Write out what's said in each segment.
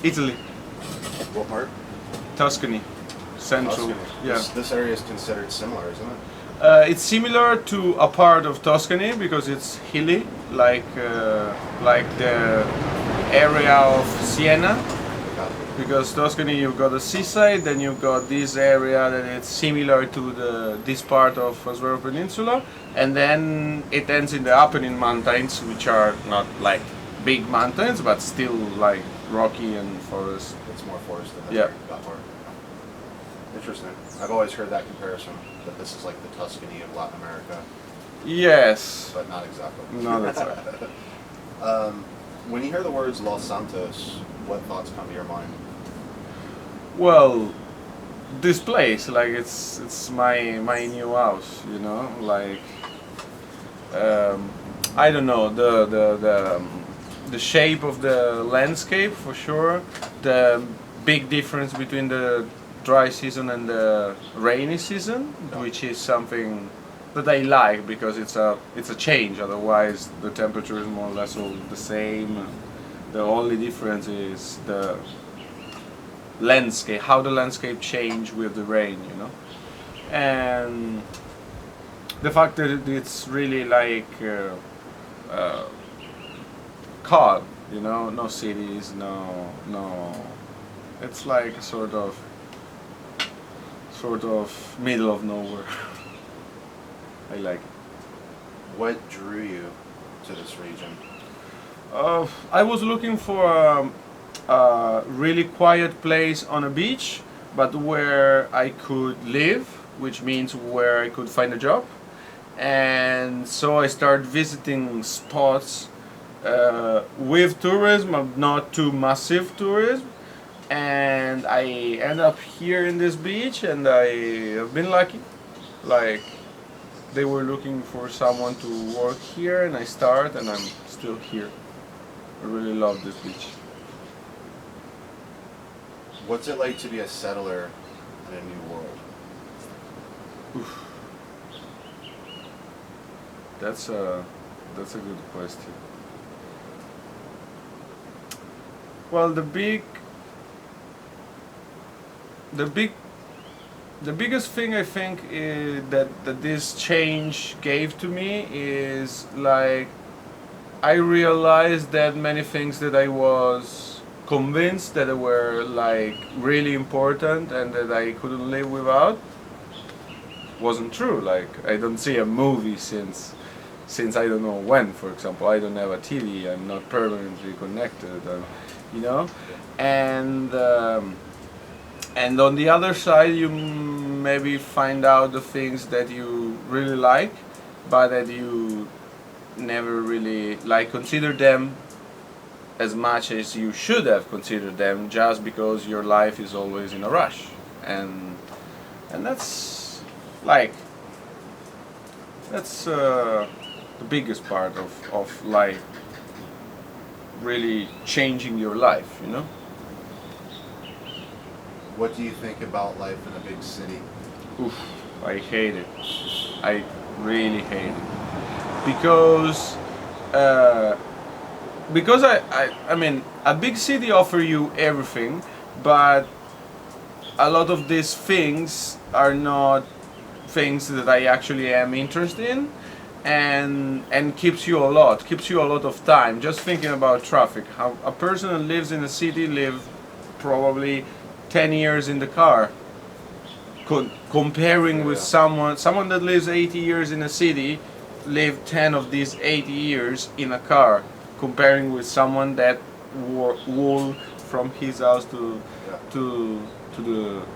Italy, What part? Tuscany, central. Tuscany. Yeah. This area is considered similar, isn't it? It's similar to a part of Tuscany because it's hilly, like the area of Siena. Because Tuscany, you've got the seaside, then you've got this area that it's similar to this part of Azuero Peninsula, and then it ends in the Apennine Mountains, which are not like big mountains, but still like rocky and forest. It's more forested. Yeah. That part. Interesting. I've always heard that comparison, that this is like the Tuscany of Latin America, Yes. but not exactly. No, that's right. When you hear the words Los Santos, what thoughts come to your mind? Well, this place, like it's my new house, you know, like I don't know the shape of the landscape for sure, the big difference between the dry season and the rainy season, which is something that I like because it's a change. Otherwise, the temperature is more or less all the same. The only difference is the landscape, how the landscape change with the rain, you know, and the fact that it's really like calm, you know, no cities, no, it's like sort of middle of nowhere. I like it. What drew you to this region? I was looking for a really quiet place on a beach, but where I could live, which means where I could find a job. And so I started visiting spots with tourism, but not too massive tourism. And I end up here in this beach, and I have been lucky. Like, they were looking for someone to work here, and I started, and I'm still here. I really love this beach. What's it like to be a settler in a new world? Oof. That's a good question. Well, the biggest thing I think is that this change gave to me is like I realized that many things that I was convinced that were like really important and that I couldn't live without wasn't true. Like I don't see a movie since I don't know when. For example, I don't have a TV. I'm not permanently connected. You know, and on the other side, you maybe find out the things that you really like, but that you never really like consider them as much as you should have considered them, just because your life is always in a rush, and that's like the biggest part of like really changing your life, you know. What do you think about life in a big city? Oof, I hate it. I really hate it because I mean a big city offer you everything, but a lot of these things are not things that I actually am interested in, and keeps you a lot of time just thinking about traffic. How a person that lives in a city live probably 10 years in the car, comparing with someone that lives 80 years in a city live 10 of these 80 years in a car, comparing with someone that walk from his house to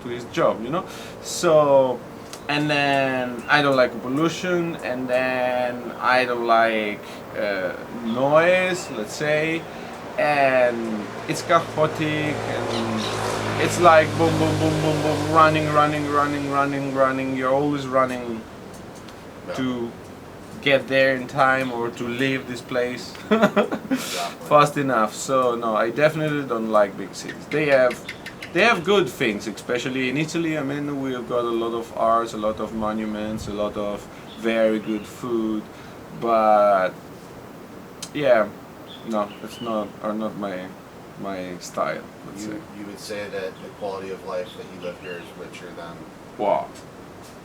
his job, you know. So, and then I don't like pollution, and then I don't like noise, let's say, and it's chaotic, and it's like boom, boom, boom, boom, boom, running. You're always running to get there in time or to leave this place fast enough. So no, I definitely don't like big cities. They have good things, especially in Italy. I mean, we've got a lot of arts, a lot of monuments, a lot of very good food, but yeah, no, it's not my my style, let's say. You would say that the quality of life that you live here is richer than. Wow.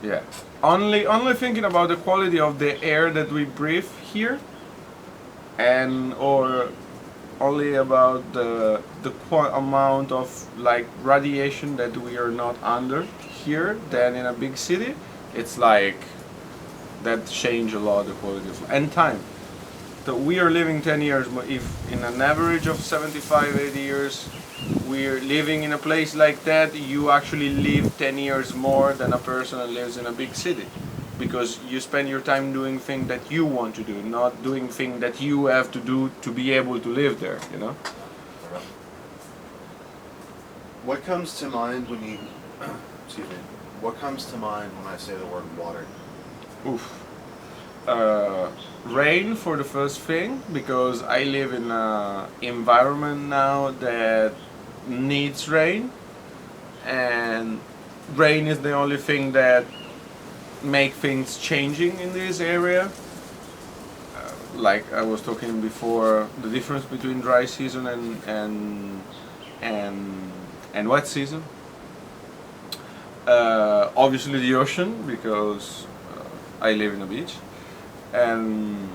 Yeah. Only thinking about the quality of the air that we breathe here, and or only about the amount of like radiation that we are not under here than in a big city. It's like that change a lot the quality of and time. So we are living 10 years, but if in an average of 75, 80 years, we're living in a place like that, you actually live 10 years more than a person that lives in a big city. Because you spend your time doing things that you want to do, not doing things that you have to do to be able to live there, you know? What comes to mind when you, excuse me, what comes to mind when I say the word water? Oof. Rain for the first thing, because I live in an environment now that needs rain, and rain is the only thing that make things changing in this area. Like I was talking before, the difference between dry season and wet season. Obviously the ocean, because I live in a beach, and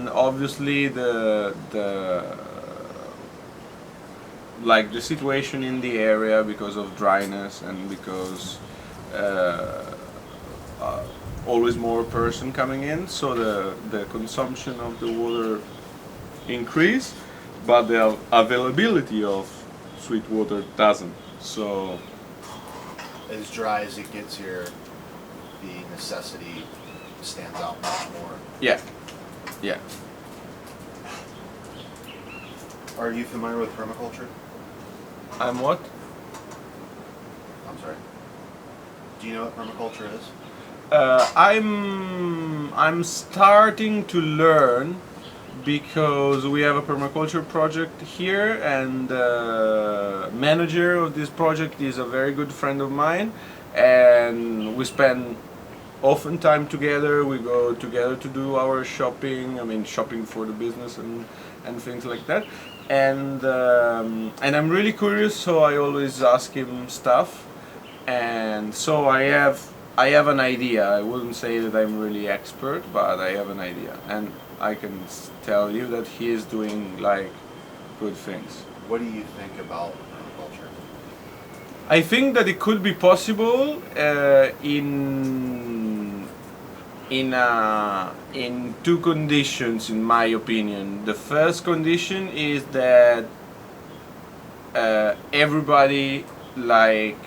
obviously the like the situation in the area because of dryness and because always more person coming in, so the consumption of the water increase, but the availability of sweet water doesn't. So As dry as it gets here, the necessity stands out much more. yeah, yeah. Are you familiar with permaculture? I'm what? I'm sorry. Do you know what permaculture is? I'm starting to learn because we have a permaculture project here, and the manager of this project is a very good friend of mine, and we spend often time together. We go together to do our shopping. I mean, shopping for the business and things like that. And I'm really curious, so I always ask him stuff, and so I have an idea. I wouldn't say that I'm really expert, but I have an idea, and I can tell you that he is doing like good things. What do you think about permaculture? I think that it could be possible in two conditions, in my opinion. The first condition is that everybody like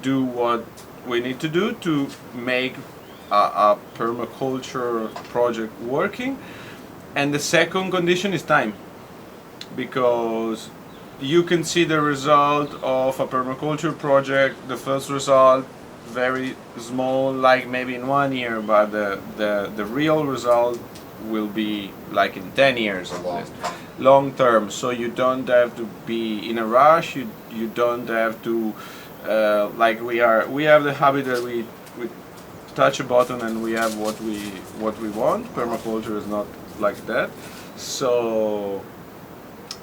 do what we need to do to make a permaculture project working, and the second condition is time, because you can see the result of a permaculture project, the first result very small, like maybe in 1 year, but the real result will be like in 10 years at least, long term. So you don't have to be in a rush, you don't have to like we have the habit that we touch a button and we have what we want. Permaculture is not like that. So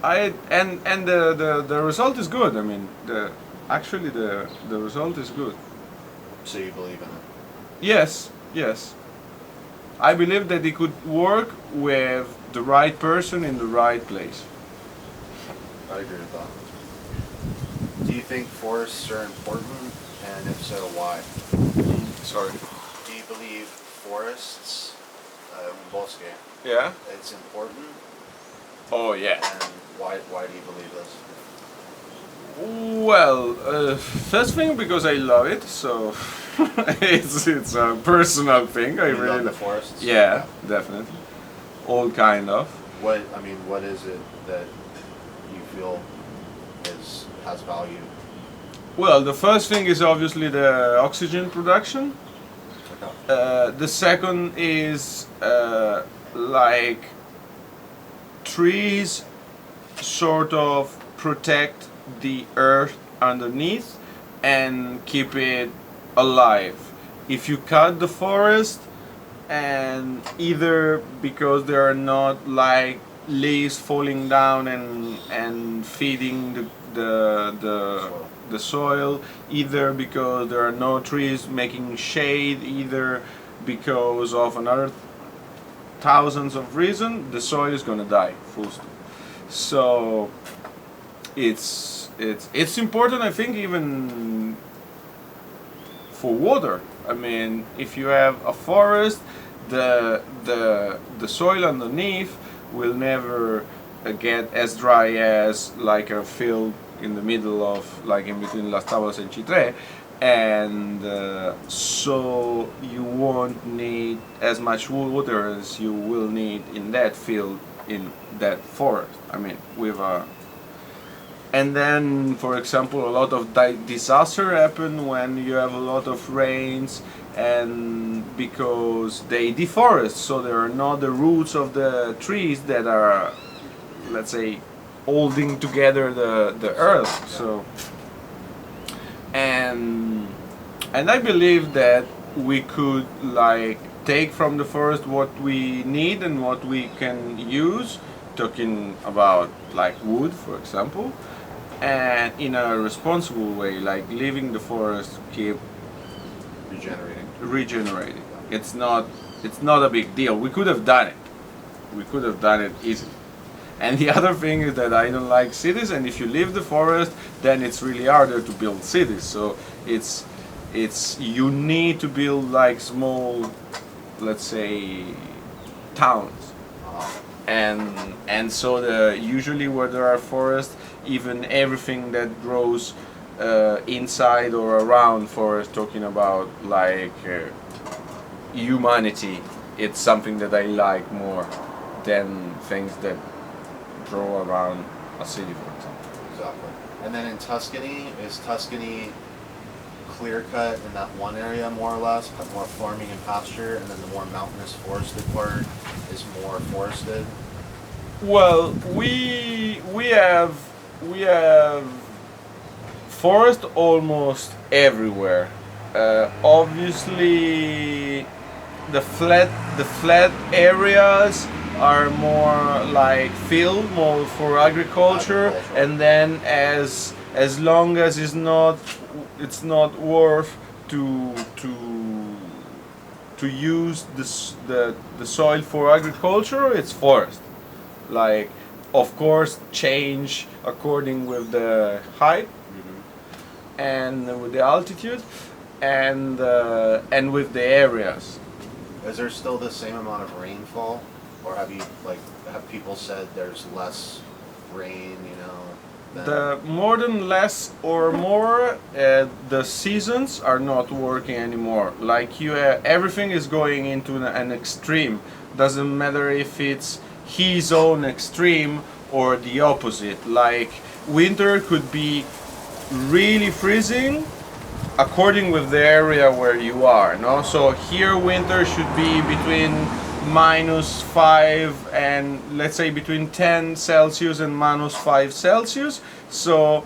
the result is good. I mean, actually the result is good. So you believe in it? Yes, yes. I believe that it could work with the right person in the right place. I agree with that. Do you think forests are important, and if so, why? Sorry. Do you believe forests, bosque, Yeah? it's important, Oh yeah. and why do you believe this? Well, first thing because I love it, so it's a personal thing. I You really love the forests? Yeah, definitely. All kind of. What is it that you feel has value? Well, the first thing is obviously the oxygen production. Okay. The second is like trees sort of protect the earth underneath and keep it alive. If you cut the forest, and either because there are not like leaves falling down and feeding Soil. the soil, either because there are no trees making shade, either because of another thousands of reasons, the soil is gonna die. Full stop. So it's important, I think, even for water. I mean, if you have a forest, the soil underneath will never get as dry as like a field in the middle of, like in between Las Tablas and Chitre, and so you won't need as much water as you will need in that field, in that forest. I mean, with a, and then, for example, a lot of disaster happen when you have a lot of rains, and because they deforest, so there are not the roots of the trees that are, let's say, holding together the earth. So, and I believe that we could like take from the forest what we need and what we can use, talking about like wood, for example, and in a responsible way, like leaving the forest to keep regenerating. It's not a big deal. We could have done it. We could have done it easily. And the other thing is that I don't like cities, and if you leave the forest, then it's really harder to build cities. So it's you need to build like small, let's say, towns. And so usually where there are forests, even everything that grows inside or around forest, talking about like humanity, it's something that I like more than things that grow around a city, for example. Exactly. And then in Tuscany, is Tuscany clear cut in that one area more or less, more farming and pasture, and then the more mountainous forested part is more forested? Well, we have forest almost everywhere. Obviously, the flat areas are more like field, more for agriculture, and then as long as it's not worth to use the soil for agriculture, it's forest. Like, of course, change according with the height and with the altitude, and with the areas. Is there still the same amount of rainfall, or have people said there's less rain? The more than less or more, the seasons are not working anymore. Like everything is going into an extreme. Doesn't matter if it's his own extreme or the opposite. Like winter could be really freezing according with the area where you are. No, so here winter should be between -5 and, let's say, between 10 Celsius and -5 Celsius. So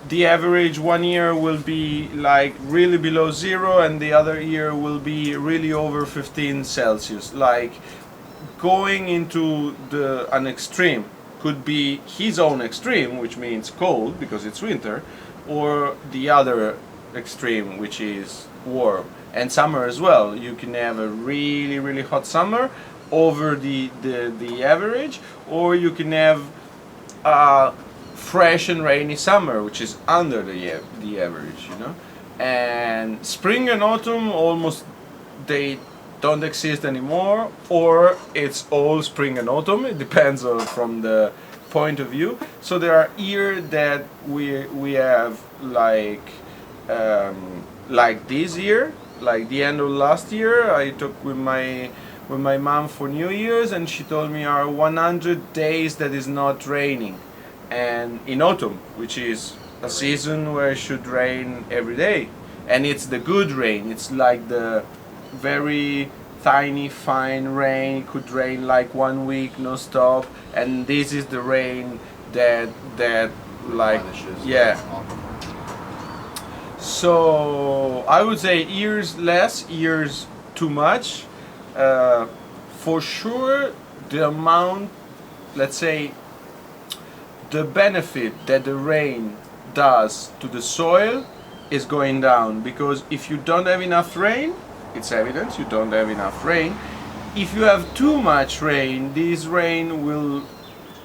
the average one year will be like really below zero, and the other year will be really over 15 Celsius. Like going into an extreme could be his own extreme, which means cold because it's winter, or the other extreme, which is warm. And summer as well. You can have a really, really hot summer over the average, or you can have a fresh and rainy summer, which is under the average, And spring and autumn almost, they don't exist anymore, or it's all spring and autumn. It depends from the point of view. So there are years that we have like this year. Like the end of last year, I took with my mom for New Year's, and she told me are 100 days that is not raining, and in autumn, which is a season where it should rain every day, and it's the good rain. It's like the very tiny, fine rain. It could rain like 1 week no stop, and this is the rain that like yeah. So I would say years less, years too much. For sure, the amount let's say, the benefit that the rain does to the soil is going down, because if you don't have enough rain, it's evidence you don't have enough rain. If you have too much rain, this rain will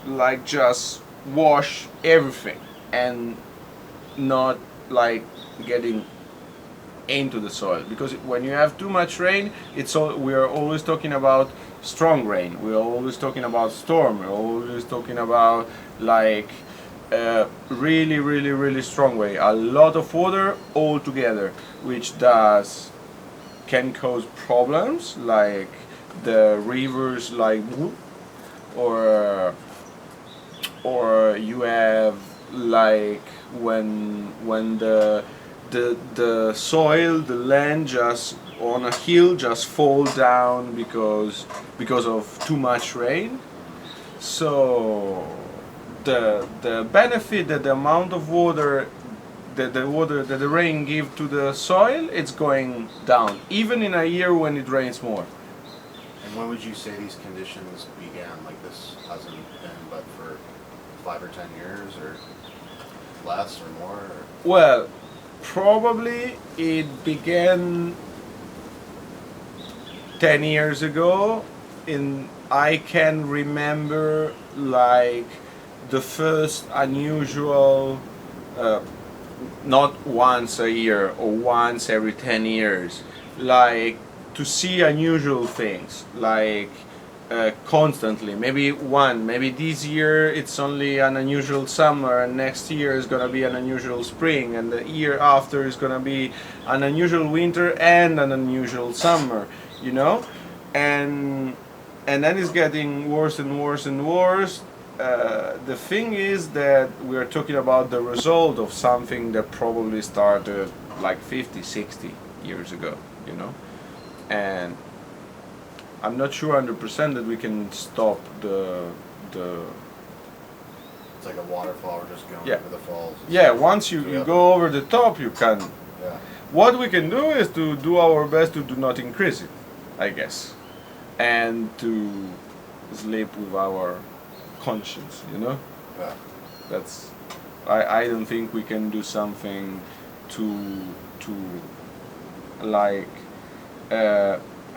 like just wash everything and not like getting into the soil, because when you have too much rain, we are always talking about strong rain, we are always talking about storm, we're always talking about like really really strong way, a lot of water all together, which can cause problems like the rivers like, or you have like when the soil, the land just on a hill just fall down because of too much rain. So the benefit that the amount of water that the rain give to the soil, it's going down even in a year when it rains more. And when would you say these conditions began? Like this hasn't been but for 5 or 10 years, or less or more? Or? Well, probably it began 10 years ago. I can remember like the first unusual, not once a year or once every 10 years, like to see unusual things like constantly. Maybe this year it's only an unusual summer, and next year is gonna be an unusual spring, and the year after is gonna be an unusual winter and an unusual summer, you know, and then it's getting worse and worse and worse. The thing is that we are talking about the result of something that probably started like 50, 60 years ago, you know, and I'm not sure 100% that we can stop the. It's like a waterfall, we're just going over the falls. Yeah, once you go over the top, you can. Yeah. What we can do is to do our best to do not increase it, I guess, and to sleep with our conscience, you know. Yeah. That's. I don't think we can do something to like.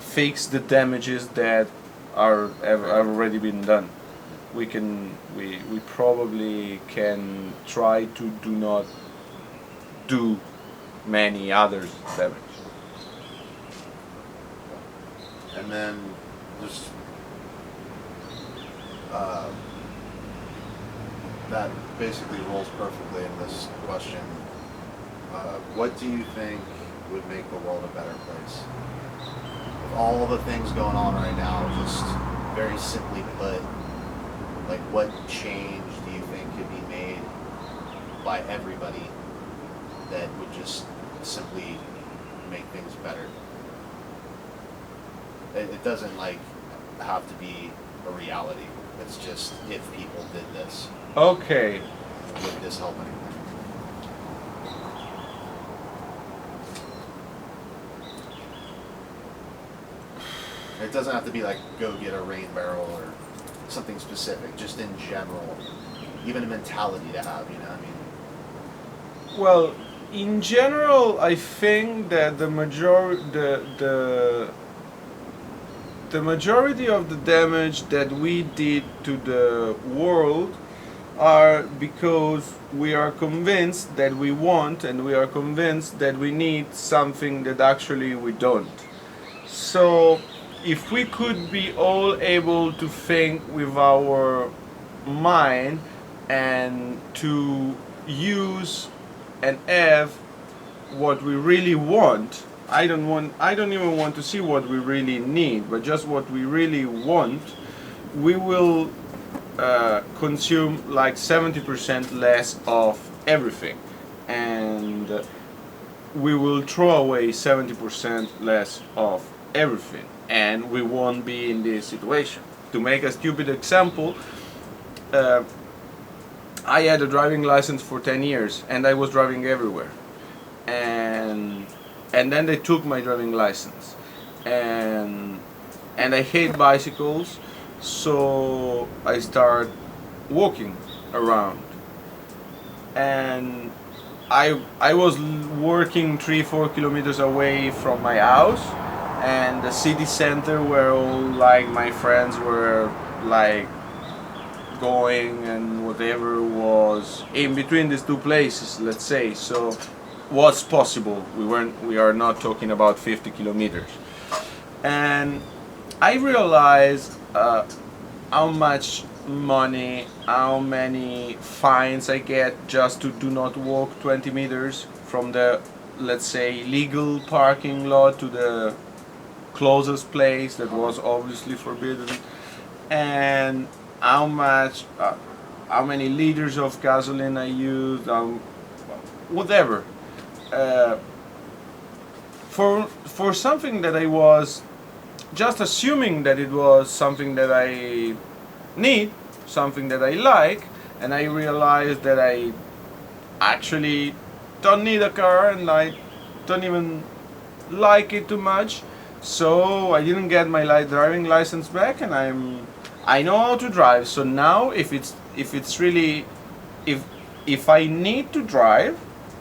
Fix the damages that have already been done. We probably can try to do not do many others damage. And then just that basically rolls perfectly in this question. What do you think would make the world a better place? With all the things going on right now, just very simply put, like what change do you think could be made by everybody that would just simply make things better? It doesn't like have to be a reality. It's just if people did this. Okay. Would this help anything? It doesn't have to be like go get a rain barrel or something specific, just in general. Even a mentality to have, you know what I mean? Well, in general, I think that the majority of the damage that we did to the world are because we are convinced that we want, and we are convinced that we need something that actually we don't. So if we could be all able to think with our mind and to use and have what we really want, I don't even want to see what we really need, but just what we really want, we will consume like 70% less of everything, and we will throw away 70% less of everything, and we won't be in this situation. To make a stupid example, I had a driving license for 10 years and I was driving everywhere, and then they took my driving license, and I hate bicycles, So I start walking around, and I was working 3-4 kilometers away from my house, and the city center where all like my friends were like going and whatever was in between these two places, let's say. So what's possible? We are not talking about 50 kilometers. And I realized how much money, how many fines I get just to do not walk 20 meters from the, let's say, legal parking lot to the closest place that was obviously forbidden, and how much, how many liters of gasoline I used, whatever. Uh, for something that I was just assuming that it was something that I need, something that I like, and I realized that I actually don't need a car and I don't even like it too much. So I didn't get my driving license back, and I know how to drive. So now if it's really, if I need to drive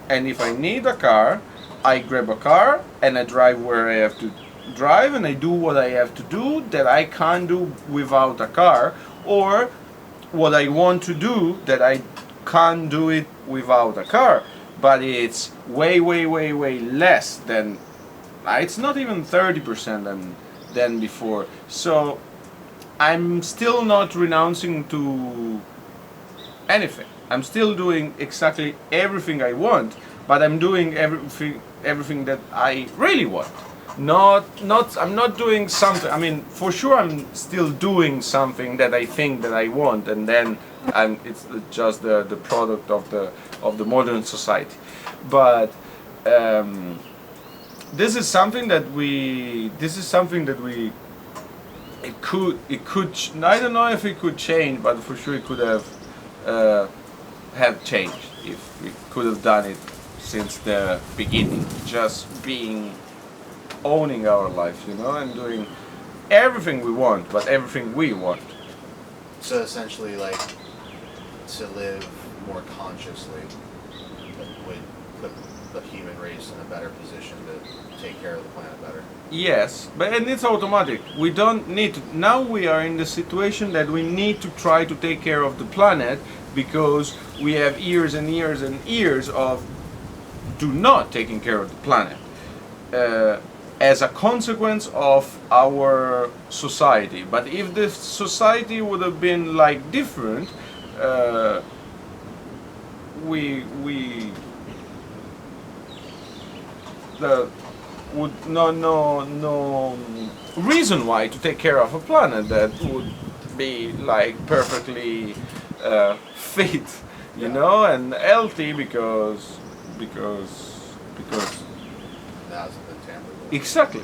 and if I need a car, I grab a car and I drive where I have to drive, and I do what I have to do that I can't do without a car, or what I want to do that I can't do it without a car. But it's way less than, it's not even 30% than before. So I'm still not renouncing to anything. I'm still doing exactly everything I want, but I'm doing everything that I really want. I'm not doing something. I mean, for sure I'm still doing something that I think that I want, and then it's just the product of the modern society. But this is something that we it could I don't know if it could change, but for sure it could have changed if we could have done it since the beginning, just owning our life, and doing everything we want, but everything we want. So essentially, like, to live more consciously would put the human race in a better position to take care of the planet better. Yes, and it's automatic. We don't need to. Now we are in the situation that we need to try to take care of the planet, because we have years and years and years of do not taking care of the planet. As a consequence of our society. But if the society would have been like different, would no reason why to take care of a planet that would be like perfectly fit, and healthy because That hasn't been tampered with. exactly.